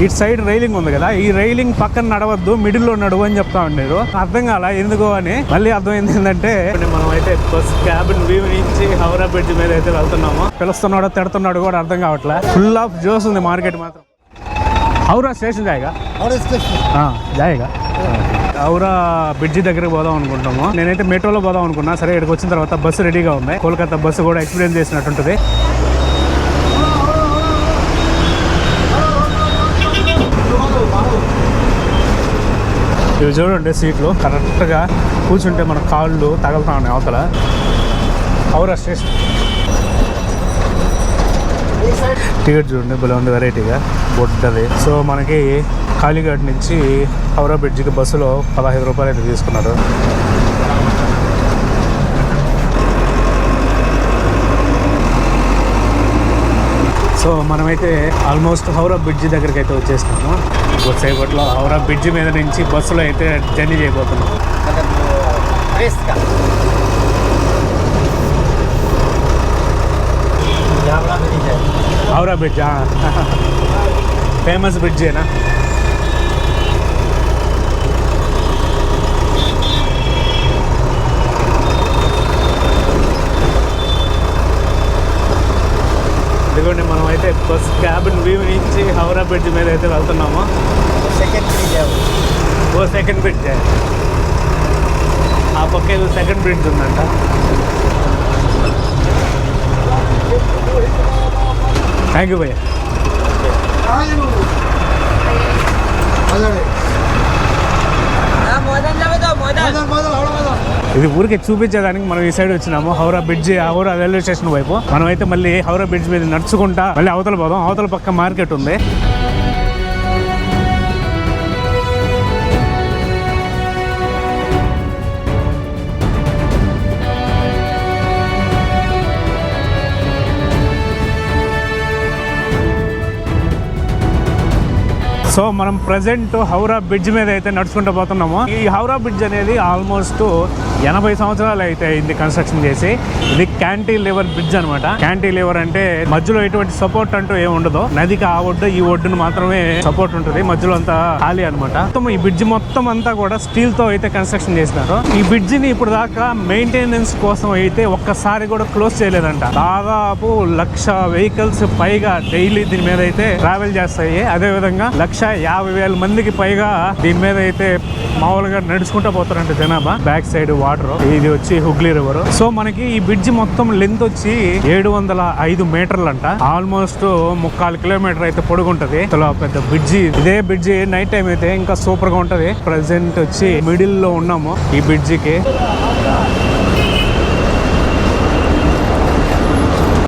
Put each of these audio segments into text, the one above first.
ఇటు side railing ఉంది కదా, ఈ రైలింగ్ పక్కన నడవద్దు, మిడిల్ లో నడువు అని చెప్తా ఉండేరు. అర్థం కాల ఎందుకో అని. మళ్ళీ అర్థమైంది ఏంటంటే మనం అయితే బస్ క్యాబిన్ వ్యూ నుంచి హౌరా బ్రిడ్జ్ మీద అయితే వెళ్తున్నాము. పిలుస్తున్నాడో తిడుతున్నాడు కూడా అర్థం కావట్లే. ఫుల్ ఆఫ్ జోస్ ఉంది మార్కెట్ మాత్రం. హౌరా స్టేషన్ జాయిగా జాయిగా హౌరా బ్రిడ్జి దగ్గరికి పోదాం అనుకుంటాము. నేనైతే మెట్రోలో పోదాం అనుకున్నా. సరే ఇక్కడికి వచ్చిన తర్వాత బస్సు రెడీగా ఉంది. కోల్కతా బస్సు కూడా ఎక్స్పీరియన్స్ చేసినట్టుంటుంది. ఇవి చూడండి, సీట్లు కరెక్ట్గా కూర్చుంటే మన కాళ్ళు తగులుతా ఉన్నాయి అవతల. హౌరా స్టేషన్ టికెట్ చూడండి, భలే ఉంది వెరైటీగా బొడ్డది. సో మనకి కాళీఘాట్ నుంచి హౌరా బ్రిడ్జికి బస్సులో 15 రూపాయలు అయితే తీసుకున్నారు. సో మనమైతే ఆల్మోస్ట్ హౌరా బ్రిడ్జి దగ్గరికి అయితే వచ్చేసినాము. కొద్దిసేపట్లో హౌరా బ్రిడ్జి మీద నుంచి బస్సులో అయితే జర్నీ చేయబోతున్నాం. హౌరా బ్రిడ్జ్ ఫేమస్ బ్రిడ్జేనా? ఇదిగోండి, మనం అయితే బస్ క్యాబిన్ వ్యూ నుంచి హౌరా బ్రిడ్జ్ మీద అయితే వెళ్తున్నాము. సెకండ్ బ్రిడ్జ్ ఆ పక్క ఏదో సెకండ్ బ్రిడ్జ్ ఉందంట. థ్యాంక్ యూ భయ్య. ఇది ఊరికే చూపించేదానికి మనం ఈ సైడ్ వచ్చినాము. Howrah bridge, Howrah railway station వైపు. మనం అయితే మళ్ళీ హౌరా బ్రిడ్జ్ మీద నడుచుకుంటా మళ్ళీ అవతల పోదాం. అవతల పక్క మార్కెట్ ఉంది. సో మనం ప్రజెంట్ హౌరా బ్రిడ్జ్ మీద అయితే నడుచుకుంటూ పోతున్నాము. ఈ హౌరా బ్రిడ్జ్ అనేది ఆల్మోస్ట్ 80 సంవత్సరాలు అయితే అయింది కన్స్ట్రక్షన్ చేసి. ఇది క్యాంటిలివర్ బ్రిడ్జ్ అనమాట. క్యాంటిలివర్ అంటే మధ్యలో ఎటువంటి సపోర్ట్ అంటూ ఏమి ఉండదు. నదికి ఆ ఒడ్డు ఈ ఒడ్డును మాత్రమే సపోర్ట్ ఉంటుంది, మధ్యలో అంతా ఖాళీ అనమాట. మొత్తం ఈ బ్రిడ్జ్ మొత్తం అంతా కూడా స్టీల్ తో అయితే కన్స్ట్రక్షన్ చేసినారు. ఈ బ్రిడ్జ్ ని ఇప్పుడు దాకా మెయింటెనెన్స్ కోసం అయితే ఒక్కసారి కూడా క్లోజ్ చేయలేదంట. దాదాపు 1,00,000 వెహికల్స్ పైగా డైలీ దీని మీద అయితే ట్రావెల్ చేస్తాయి. అదే విధంగా 1,50,000 మందికి పైగా దీని మీద అయితే మామూలుగా నడుచుకుంటూ పోతారంట జనాభా. బ్యాక్ సైడ్ వాటర్, ఇది వచ్చి హుగ్లీ రివర్. సో మనకి ఈ బ్రిడ్జ్ మొత్తం లెంత్ వచ్చి 705 మీటర్లు అంట. ఆల్మోస్ట్ 3/4 కిలోమీటర్ అయితే పొడుగుంటది. పెద్ద బ్రిడ్జి. ఇదే బ్రిడ్జి నైట్ టైం అయితే ఇంకా సూపర్ గా ఉంటది. ప్రెసెంట్ వచ్చి మిడిల్ లో ఉన్నాము ఈ బ్రిడ్జికి.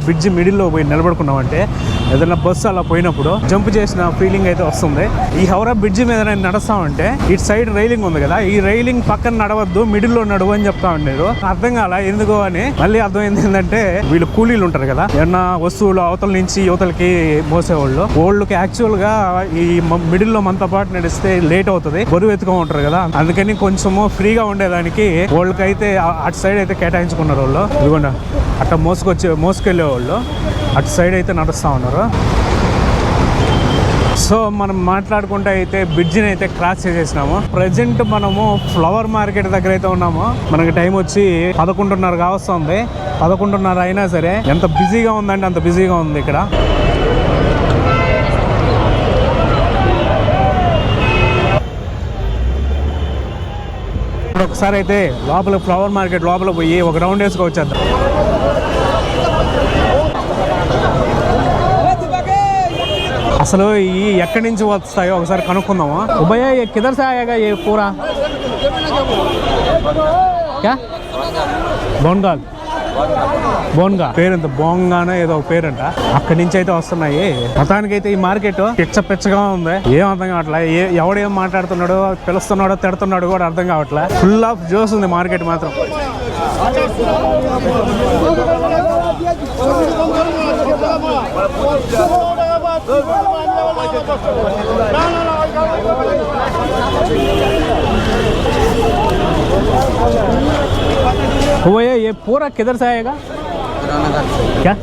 బ్రిడ్జ్ మిడిల్లో పోయి నిలబడుకున్నామంటే ఏదైనా బస్సు అలా పోయినప్పుడు జంప్ చేసిన ఫీలింగ్ అయితే వస్తుంది. ఈ హౌరా బ్రిడ్జ్ మీద నేను నడుస్తామంటే ఇటు సైడ్ రైలింగ్ ఉంది కదా, ఈ రైలింగ్ పక్కన నడవద్దు, మిడిల్ లో నడువు అని చెప్తా ఉండేరు. అర్థం కాల ఎందుకో అని. మళ్ళీ అర్థమైంది ఏంటంటే వీళ్ళు కూలీలు ఉంటారు కదా, ఏమన్నా వస్తువులు అవతల నుంచి యువతలకి మోసేవాళ్ళు, వాళ్ళకి యాక్చువల్ గా ఈ మిడిల్ లో మనతో పాటు నడిస్తే లేట్ అవుతుంది, బరువు ఎత్తుగా ఉంటారు కదా, అందుకని కొంచెము ఫ్రీగా ఉండేదానికి వాళ్ళకైతే అటు సైడ్ అయితే కేటాయించుకున్నారు వాళ్ళు. ఇదిగోండి అట్లా మోసుకెళ్ళే వాళ్ళు అటు సైడ్ అయితే నడుస్తూ ఉన్నారు. సో మనం మాట్లాడుకుంటే అయితే బ్రిడ్జిని అయితే క్రాస్ చేసేసినాము. ప్రజెంట్ మనము ఫ్లవర్ మార్కెట్ దగ్గర అయితే ఉన్నాము. మనకి టైం వచ్చి 11:30 కావస్తుంది. 11:30 అయినా సరే ఎంత బిజీగా ఉందంటే అంత బిజీగా ఉంది ఇక్కడ. ఇప్పుడు ఒకసారి అయితే లోపల ఫ్లవర్ మార్కెట్ లోపల పోయి ఒక రౌండ్ వేసుకు వచ్చేద్దాం. అసలు ఈ ఎక్కడి నుంచి వస్తాయో ఒకసారి కనుక్కుందాము. ఉభయ కిదర్ సే ఆయేగా ఏ పూరా క్యా బోన్గా పేరుంత బోంగానో ఏదో ఒక పేరంట. అక్కడి నుంచి అయితే వస్తున్నాయి. మొత్తానికి అయితే ఈ మార్కెట్ పిచ్చగా ఉంది. ఏం అర్థం కావట్లే, ఎవడేం మాట్లాడుతున్నాడో, పిలుస్తున్నాడో తిడుతున్నాడో కూడా అర్థం కావట్లే. ఫుల్ ఆఫ్ జోస్ ఉంది మార్కెట్ మాత్రం. हुआ ये पूरा किधर से आएगा? क्या?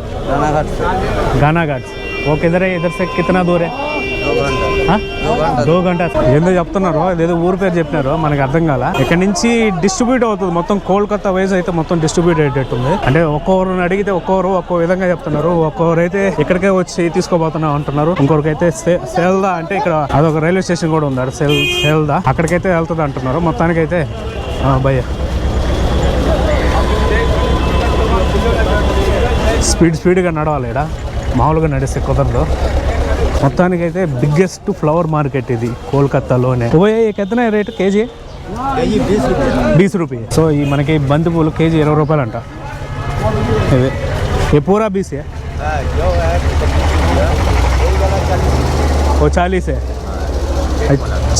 गाना घाट से। वो किधर है? इधर से कितना दूर है? 2 घंटा। దో గంట ఏందో చెప్తున్నారు, అదేదో ఊరు పేరు చెప్పినారు, మనకి అర్థం కాల. ఇక్కడ నుంచి డిస్ట్రిబ్యూట్ అవుతుంది మొత్తం, కోల్కతా వైజ్ అయితే మొత్తం డిస్ట్రిబ్యూట్ అయ్యేటట్టుంది. అంటే ఒక్కొక్కరిని అడిగితే ఒక్కొక్కరు ఒక్కో విధంగా చెప్తున్నారు. ఒక్కొక్కరు అయితే ఇక్కడికే వచ్చి తీసుకోబోతున్నాం అంటున్నారు. ఇంకొకరికైతే సేల్దా అంటే ఇక్కడ అదొక రైల్వే స్టేషన్ కూడా ఉంది, సేల్దా, అక్కడికైతే వెళ్తుంది అంటున్నారు. మొత్తానికైతే భయ్య స్పీడ్గా నడవాలి, ఇక్కడ మామూలుగా నడిస్తే కుదరదు. మొత్తానికైతే బిగ్గెస్ట్ ఫ్లవర్ మార్కెట్ ఇది కోల్కతాలోనే. ఎత్తనా రేటు కేజీ 20 రూపాయ. సో ఈ మనకి బంతి పూలు కేజీ 20 రూపాయలు అంట. ఇదే ఏ పూరా 20 है, ఓ 40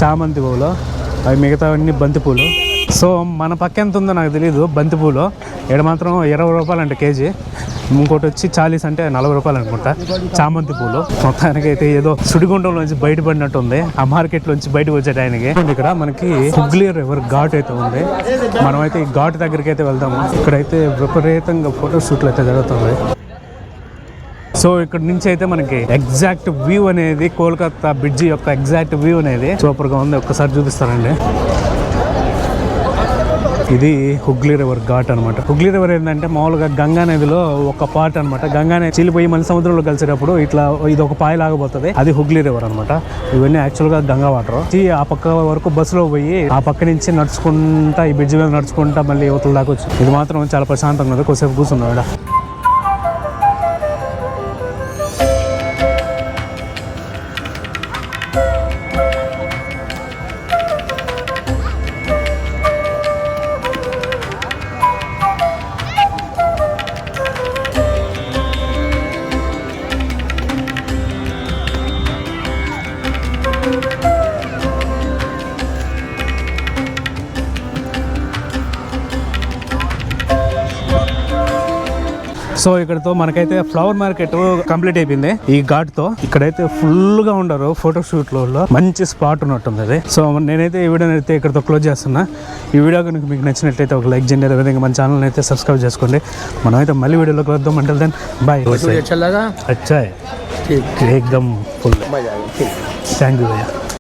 చామంతి పూలు, అవి మిగతా అన్ని బంతి పూలు. సో మన పక్క ఎంత ఉందో నాకు తెలీదు. బంతి పూలు ఇక్కడ మాత్రం 20 రూపాయలు అంట కేజీ. ఇంకోటి వచ్చి 40 అంటే 40 రూపాయలు అనుకుంటా చామంతి పూలు. మొత్తానికి అయితే ఏదో సుడిగుండంలోంచి బయటపడినట్టు ఉంది ఆ మార్కెట్లోంచి బయటకు వచ్చే టైంకి. ఇక్కడ మనకి హుగ్లీ రివర్ ఘాట్ అయితే ఉంది. మనమైతే ఈ ఘాట్ దగ్గరికి అయితే వెళ్దాము. ఇక్కడైతే విపరీతంగా ఫోటోషూట్లు అయితే జరుగుతుంది. సో ఇక్కడ నుంచి అయితే మనకి ఎగ్జాక్ట్ వ్యూ అనేది, కోల్కతా బ్రిడ్జి యొక్క ఎగ్జాక్ట్ వ్యూ అనేది సూపర్గా ఉంది. ఒక్కసారి చూపిస్తానండి. ఇది హుగ్లీ రివర్ ఘాట్ అనమాట. హుగ్లీ రివర్ ఏంటంటే మామూలుగా గంగా నదిలో ఒక పార్ట్ అనమాట. గంగా నది చీలిపోయి మళ్ళీ సముద్రంలో కలిసేటప్పుడు ఇట్లా ఇది ఒక పాయ లాగబోతుంది, అది హుగ్లీ రివర్ అనమాట. ఇవన్నీ యాక్చువల్గా గంగా వాటర్. ఆ పక్క వరకు బస్సులో పోయి ఆ పక్క నుంచి నడుచుకుంటా ఈ బ్రిడ్జ్ మీద నడుచుకుంటా మళ్ళీ యువతల దాకా వచ్చి ఇది మాత్రం చాలా ప్రశాంతంగా ఉంది. కొద్దిసేపు కూర్చున్నాడు. సో ఇక్కడతో మనకైతే ఫ్లవర్ మార్కెట్ కంప్లీట్ అయిపోయింది ఈ ఘాట్ తో. ఇక్కడైతే ఫుల్ గా ఉండరు ఫోటో షూట్ లో, మంచి స్పాట్ ఉన్నట్టుంది అది. సో నేనైతే ఈ వీడియోని అయితే ఇక్కడతో క్లోజ్ చేస్తున్నా. ఈ వీడియో కనుక మీకు నచ్చినట్లయితే ఒక లైక్ చేయండి, అదేవిధంగా మన ఛానల్ అయితే సబ్స్క్రైబ్ చేసుకోండి. మనమైతే మళ్ళీ వీడియోలోకి వద్దాం. అంటే దెన్ బాయ్. अच्छा है एकदम फुल, थैंक यू भैया.